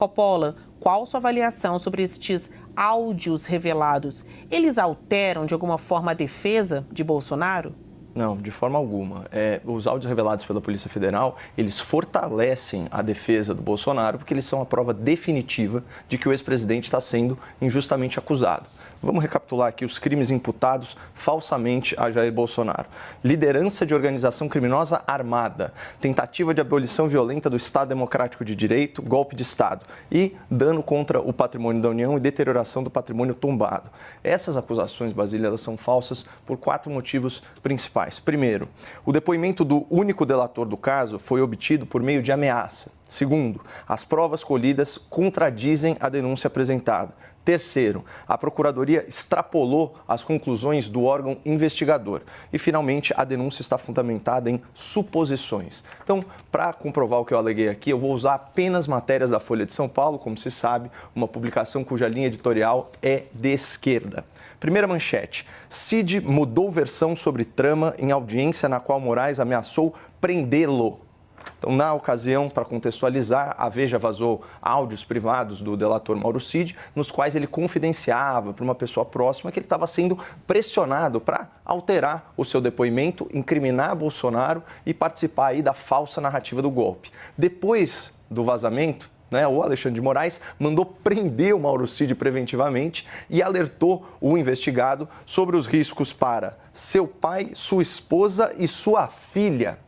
Coppola, qual sua avaliação sobre estes áudios revelados? Eles alteram de alguma forma a defesa de Bolsonaro? Não, de forma alguma. Os áudios revelados pela Polícia Federal, eles fortalecem a defesa do Bolsonaro porque eles são a prova definitiva de que o ex-presidente está sendo injustamente acusado. Vamos recapitular aqui os crimes imputados falsamente a Jair Bolsonaro. Liderança de organização criminosa armada, tentativa de abolição violenta do Estado Democrático de Direito, golpe de Estado e dano contra o patrimônio da União e deterioração do patrimônio tombado. Essas acusações, Basílio, elas são falsas por 4 motivos principais. Primeiro, o depoimento do único delator do caso foi obtido por meio de ameaça. Segundo, as provas colhidas contradizem a denúncia apresentada. Terceiro, a Procuradoria extrapolou as conclusões do órgão investigador. E, finalmente, a denúncia está fundamentada em suposições. Então, para comprovar o que eu aleguei aqui, eu vou usar apenas matérias da Folha de São Paulo, como se sabe, uma publicação cuja linha editorial é de esquerda. Primeira manchete, Cid mudou versão sobre trama em audiência na qual Moraes ameaçou prendê-lo. Então, na ocasião, para contextualizar, a Veja vazou áudios privados do delator Mauro Cid, nos quais ele confidenciava para uma pessoa próxima que ele estava sendo pressionado para alterar o seu depoimento, incriminar Bolsonaro e participar aí da falsa narrativa do golpe. Depois do vazamento, o Alexandre de Moraes mandou prender o Mauro Cid preventivamente e alertou o investigado sobre os riscos para seu pai, sua esposa e sua filha.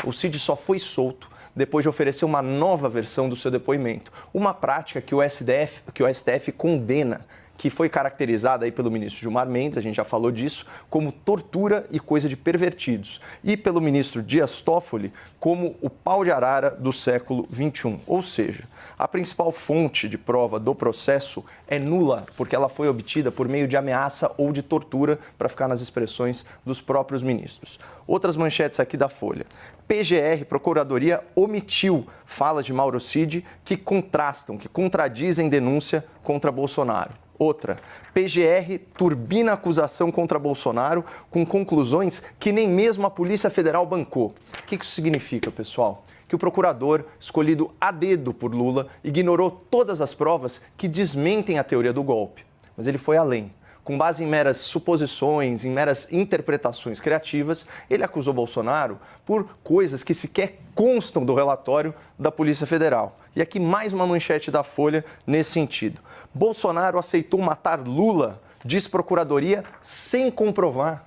O Cid só foi solto depois de oferecer uma nova versão do seu depoimento, uma prática que o STF condena, que foi caracterizada aí pelo ministro Gilmar Mendes, a gente já falou disso, como tortura e coisa de pervertidos, e pelo ministro Dias Toffoli como o pau de arara do século XXI. Ou seja, a principal fonte de prova do processo é nula, porque ela foi obtida por meio de ameaça ou de tortura, para ficar nas expressões dos próprios ministros. Outras manchetes aqui da Folha. PGR, Procuradoria, omitiu falas de Mauro Cid que contrastam, que contradizem denúncia contra Bolsonaro. Outra, PGR turbina a acusação contra Bolsonaro com conclusões que nem mesmo a Polícia Federal bancou. O que isso significa, pessoal? Que o procurador, escolhido a dedo por Lula, ignorou todas as provas que desmentem a teoria do golpe. Mas ele foi além. Com base em meras suposições, em meras interpretações criativas, ele acusou Bolsonaro por coisas que sequer constam do relatório da Polícia Federal. E aqui mais uma manchete da Folha nesse sentido. Bolsonaro aceitou matar Lula, diz Procuradoria, sem comprovar.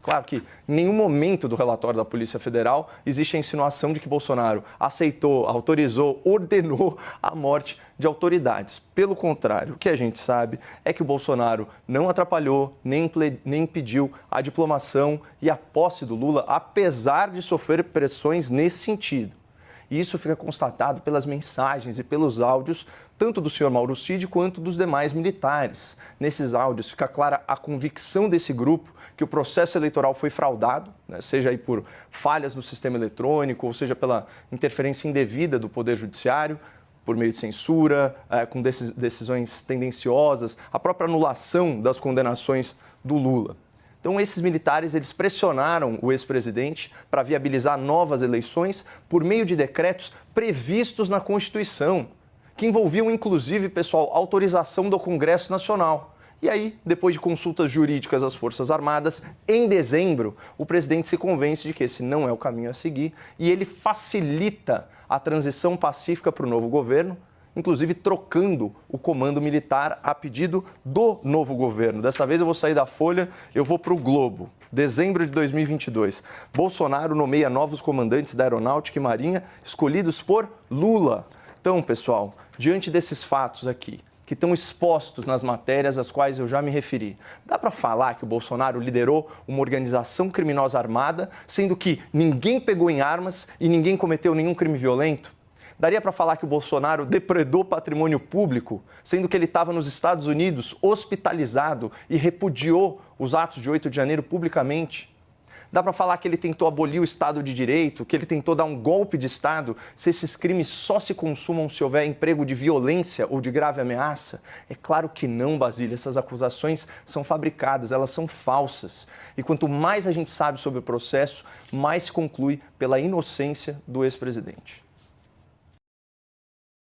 Claro que em nenhum momento do relatório da Polícia Federal existe a insinuação de que Bolsonaro aceitou, autorizou, ordenou a morte de autoridades. Pelo contrário, o que a gente sabe é que o Bolsonaro não atrapalhou, nem impediu a diplomação e a posse do Lula, apesar de sofrer pressões nesse sentido. E isso fica constatado pelas mensagens e pelos áudios, tanto do senhor Mauro Cid quanto dos demais militares. Nesses áudios fica clara a convicção desse grupo que o processo eleitoral foi fraudado, seja aí por falhas no sistema eletrônico, ou seja pela interferência indevida do Poder Judiciário, por meio de censura, com decisões tendenciosas, a própria anulação das condenações do Lula. Então, esses militares, eles pressionaram o ex-presidente para viabilizar novas eleições por meio de decretos previstos na Constituição, que envolviam, inclusive, pessoal, autorização do Congresso Nacional. E aí, depois de consultas jurídicas às Forças Armadas, em dezembro, o presidente se convence de que esse não é o caminho a seguir e ele facilita a transição pacífica para o novo governo, inclusive trocando o comando militar a pedido do novo governo. Dessa vez eu vou sair da Folha, eu vou para o Globo. Dezembro de 2022, Bolsonaro nomeia novos comandantes da Aeronáutica e Marinha escolhidos por Lula. Então, pessoal, diante desses fatos aqui, que estão expostos nas matérias às quais eu já me referi, dá para falar que o Bolsonaro liderou uma organização criminosa armada, sendo que ninguém pegou em armas e ninguém cometeu nenhum crime violento? Daria para falar que o Bolsonaro depredou patrimônio público, sendo que ele estava nos Estados Unidos hospitalizado e repudiou os atos de 8 de janeiro publicamente? Dá para falar que ele tentou abolir o Estado de Direito, que ele tentou dar um golpe de Estado, se esses crimes só se consumam se houver emprego de violência ou de grave ameaça? É claro que não, Basílio. Essas acusações são fabricadas, elas são falsas. E quanto mais a gente sabe sobre o processo, mais se conclui pela inocência do ex-presidente.